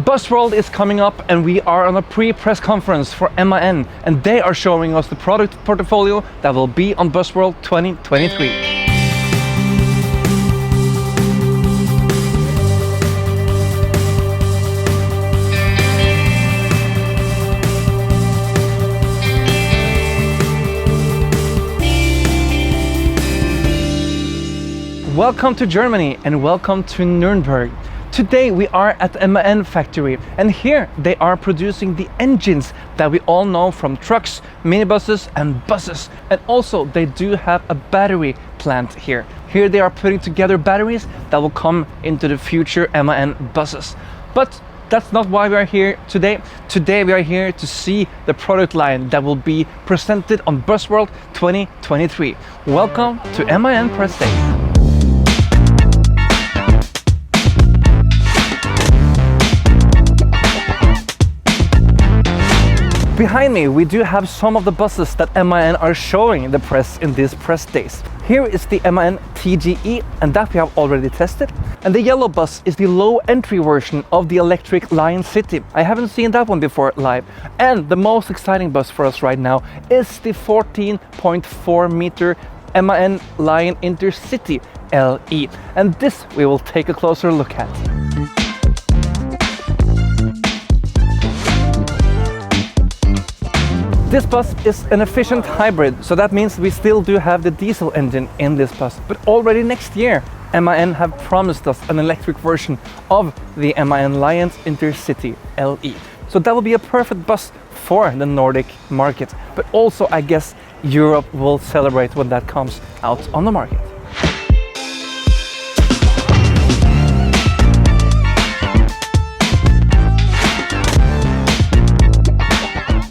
Busworld is coming up and we are on a pre-press conference for MAN and they are showing us the product portfolio that will be on Busworld 2023. Welcome to Germany and welcome to Nürnberg. Today we are at the MAN factory and here they are producing the engines that we all know from trucks, minibuses and buses. And also they do have a battery plant here. Here they are putting together batteries that will come into the future MAN buses. But that's not why we are here today. Today we are here to see the product line that will be presented on Busworld 2023. Welcome to MAN Press Day. Behind me, we do have some of the buses that MAN are showing the press in these press days. Here is the MAN TGE, and that we have already tested. And the yellow bus is the low entry version of the electric Lion City. I haven't seen that one before live. And the most exciting bus for us right now is the 14.4 meter MAN Lion Intercity LE. And this we will take a closer look at. This bus is an efficient hybrid, so that means we still do have the diesel engine in this bus. But already next year, MAN have promised us an electric version of the MAN Lion Intercity LE. So that will be a perfect bus for the Nordic market. But also, I guess, Europe will celebrate when that comes out on the market.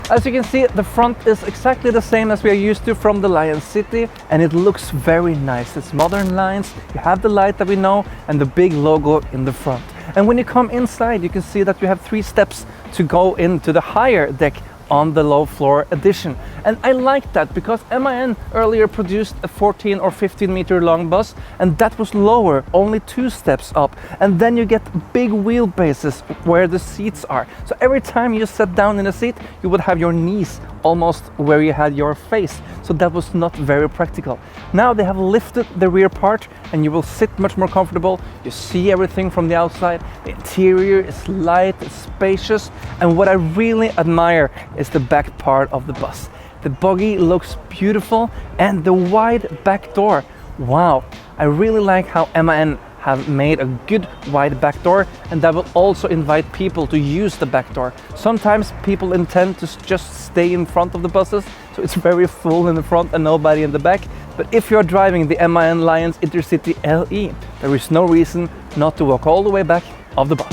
As you can see, the front is exactly the same as we are used to from the Lion City, and it looks very nice. It's modern lines, you have the light that we know, and the big logo in the front. And when you come inside, you can see that you have 3 steps to go into the higher deck on the low floor edition. And I like that because MAN earlier produced a 14 or 15 meter long bus, and that was lower, only 2 steps up. And then you get big wheelbases where the seats are. So every time you sat down in a seat, you would have your knees almost where you had your face. So that was not very practical. Now they have lifted the rear part and you will sit much more comfortable. You see everything from the outside. The interior is light, it's spacious. And what I really admire is the back part of the bus. The buggy looks beautiful and the wide back door. Wow, I really like how MAN have made a good wide back door, and that will also invite people to use the back door. Sometimes people intend to just stay in front of the buses, so it's very full in the front and nobody in the back. But if you're driving the MAN Lion Intercity LE, there is no reason not to walk all the way back of the bus.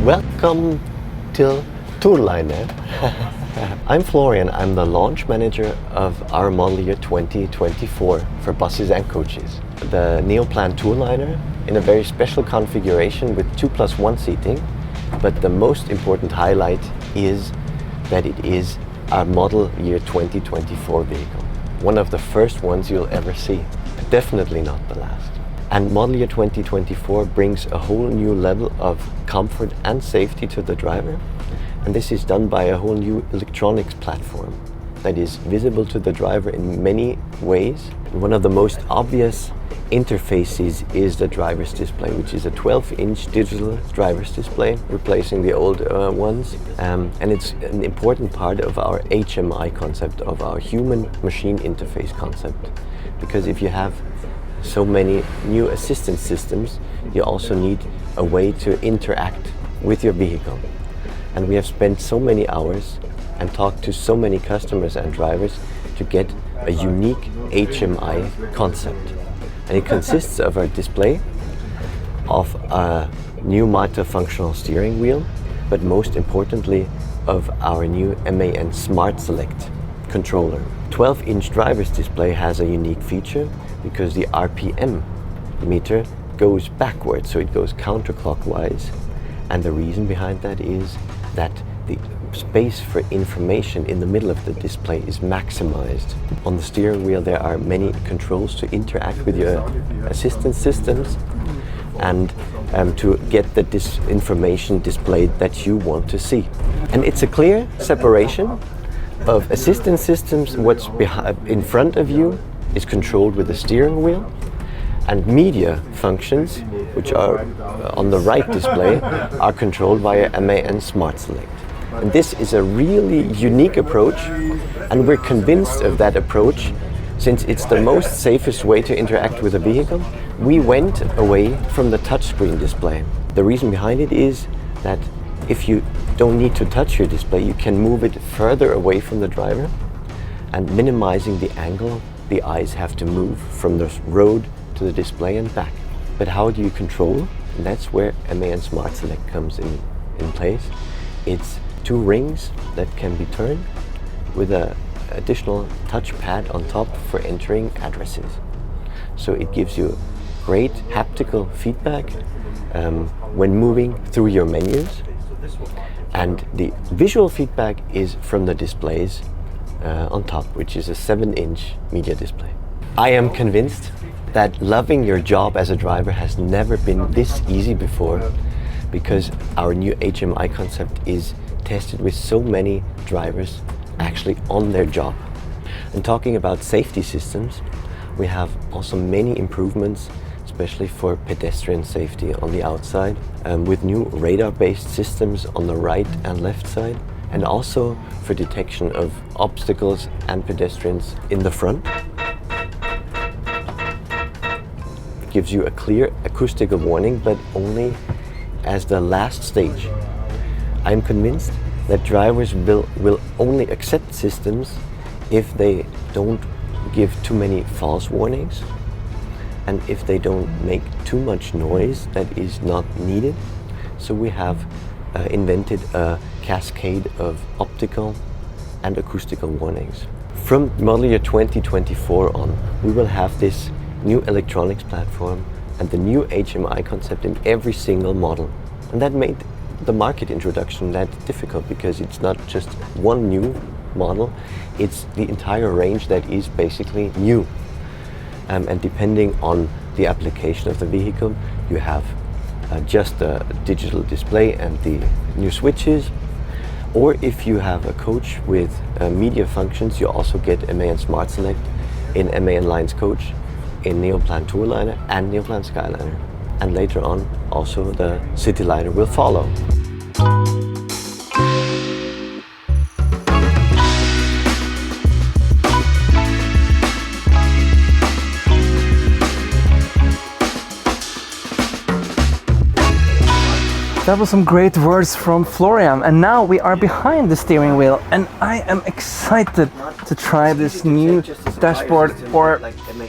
Welcome to Tourliner. I'm Florian, I'm the launch manager of our model year 2024 for buses and coaches. The Neoplan Tourliner in a very special configuration with 2+1 seating, but the most important highlight is that it is our model year 2024 vehicle. One of the first ones you'll ever see, definitely not the last. And model year 2024 brings a whole new level of comfort and safety to the driver. And this is done by a whole new electronics platform that is visible to the driver in many ways. One of the most obvious interfaces is the driver's display, which is a 12-inch digital driver's display, replacing the old ones. And it's an important part of our HMI concept, of our human-machine interface concept. Because if you have so many new assistance systems, you also need a way to interact with your vehicle. And we have spent so many hours and talked to so many customers and drivers to get a unique HMI concept. And it consists of a display, of a new multifunctional steering wheel, but most importantly of our new MAN Smart Select controller. 12-inch driver's display has a unique feature because the RPM meter goes backwards, so it goes counterclockwise. And the reason behind that is that the space for information in the middle of the display is maximized. On the steering wheel there are many controls to interact with your assistance systems and to get the information displayed that you want to see. And it's a clear separation of assistance systems. What's in front of you is controlled with the steering wheel, and media functions, which are on the right display, are controlled via MAN Smart Select. And this is a really unique approach, and we're convinced of that approach since it's the most safest way to interact with a vehicle. We went away from the touchscreen display. The reason behind it is that if you don't need to touch your display, you can move it further away from the driver, and minimizing the angle the eyes have to move from the road to the display and back. But how do you control? And that's where MAN Smart Select comes in place. It's 2 rings that can be turned with an additional touchpad on top for entering addresses. So it gives you great haptical feedback when moving through your menus, and the visual feedback is from the displays on top, which is a 7-inch media display. I am convinced that loving your job as a driver has never been this easy before, because our new HMI concept is tested with so many drivers actually on their job. And talking about safety systems, we have also many improvements, especially for pedestrian safety on the outside, with new radar-based systems on the right and left side, and also for detection of obstacles and pedestrians in the front. It gives you a clear acoustical warning, but only as the last stage. I'm convinced that drivers will only accept systems if they don't give too many false warnings, and if they don't make too much noise that is not needed. So we have invented a cascade of optical and acoustical warnings. From model year 2024 on, we will have this new electronics platform and the new HMI concept in every single model. And that made the market introduction that difficult, because it's not just one new model, it's the entire range that is basically new. And depending on the application of the vehicle, you have just a digital display and the new switches. Or if you have a coach with media functions, you also get MAN Smart Select in MAN Lines Coach, in Neoplan Tourliner and Neoplan Skyliner. And later on, also the Cityliner will follow. That was some great words from Florian, and now we are behind the steering wheel, and I am excited to try this new dashboard, or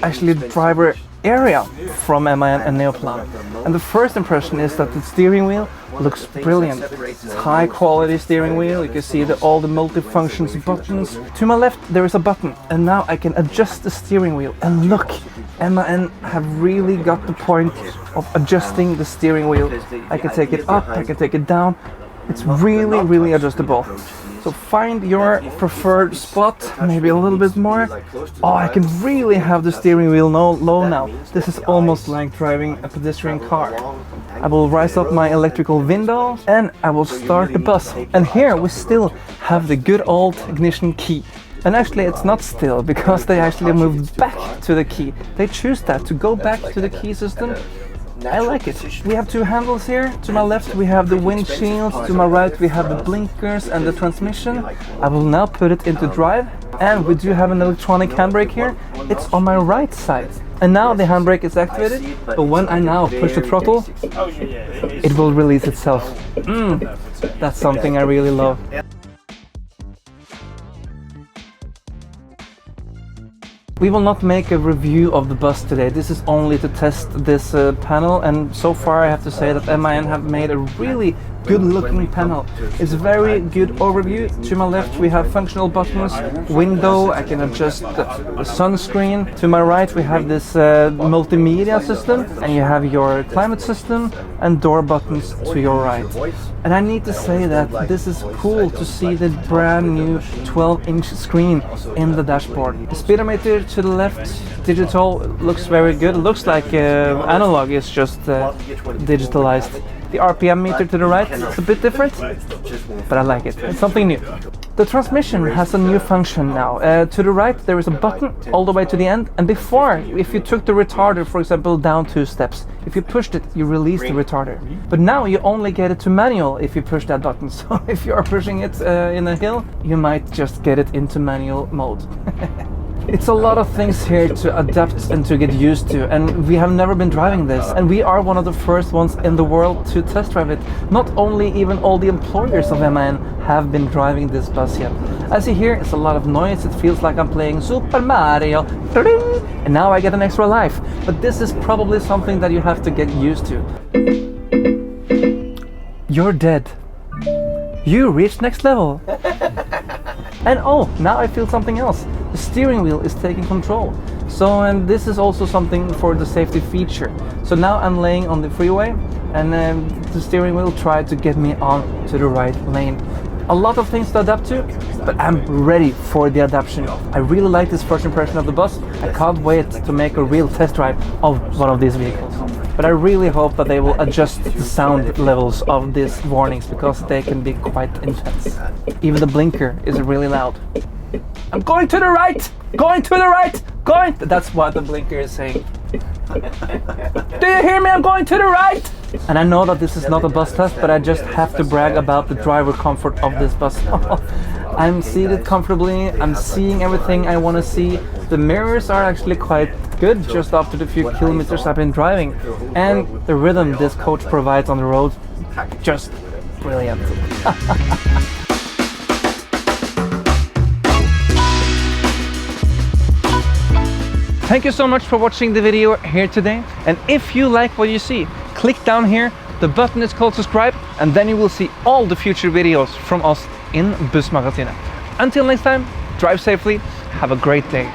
actually driver area from MAN and Neoplan. And the first impression is that the steering wheel looks brilliant. It's high quality steering wheel. You can see all the multi-functions buttons. To my left there is a button, and now I can adjust the steering wheel. And look, MAN have really got the point of adjusting the steering wheel. I can take it up, I can take it down. It's really adjustable. So find your preferred spot, maybe a little bit more. Oh, I can really have the steering wheel low now. This is almost like driving a pedestrian car. I will rise up my electrical window and I will start the bus. And here we still have the good old ignition key. And actually it's not still, because they actually moved back to the key. They choose that, to go back to the key system. I like it. We have 2 handles here. To my left we have the windshield, to my right we have the blinkers and the transmission. I will now put it into drive, and we do have an electronic handbrake here. It's on my right side. And now the handbrake is activated, but when I now push the throttle, it will release itself. That's something I really love. We will not make a review of the bus today. This is only to test this panel, and so far I have to say that MAN have made a really good looking panel. It's a very good overview. To my left we have functional buttons, window, I can adjust the sunscreen. To my right we have this multimedia system, and you have your climate system and door buttons to your right. And I need to say that this is cool to see the brand new 12-inch screen in the dashboard. The speedometer to the left, digital, looks very good. It looks like analog is just digitalized. The RPM meter to the right is a bit different, but I like it. It's something new. The transmission has a new function now. To the right there is a button all the way to the end, and before, if you took the retarder, for example, down 2 steps, if you pushed it, you release the retarder. But now you only get it to manual if you push that button. So if you are pushing it in a hill, you might just get it into manual mode. It's a lot of things here to adapt and to get used to, and we have never been driving this, and we are one of the first ones in the world to test drive it. Not only even all the employers of MAN have been driving this bus yet. As you hear, it's a lot of noise. It feels like I'm playing Super Mario, and now I get an extra life. But this is probably something that you have to get used to. You're dead. You reached next level. And oh, now I feel something else. The steering wheel is taking control. So, and this is also something for the safety feature. So now I'm laying on the freeway, and the steering wheel tried to get me on to the right lane. A lot of things to adapt to, but I'm ready for the adaptation. I really like this first impression of the bus. I can't wait to make a real test drive of one of these vehicles. But I really hope that they will adjust the sound levels of these warnings, because they can be quite intense. Even the blinker is really loud. I'm going to the right! Going to the right! Going! That's what the blinker is saying. Do you hear me? I'm going to the right! And I know that this is not a bus test, but I just have to brag about the driver comfort of this bus. I'm seated comfortably, I'm seeing everything I want to see. The mirrors are actually quite good just after the few kilometers I've been driving. And the rhythm this coach provides on the road, just brilliant. Thank you so much for watching the video here today. And if you like what you see, click down here. The button is called subscribe, and then you will see all the future videos from us in Bussmagasinet. Until next time, drive safely, have a great day.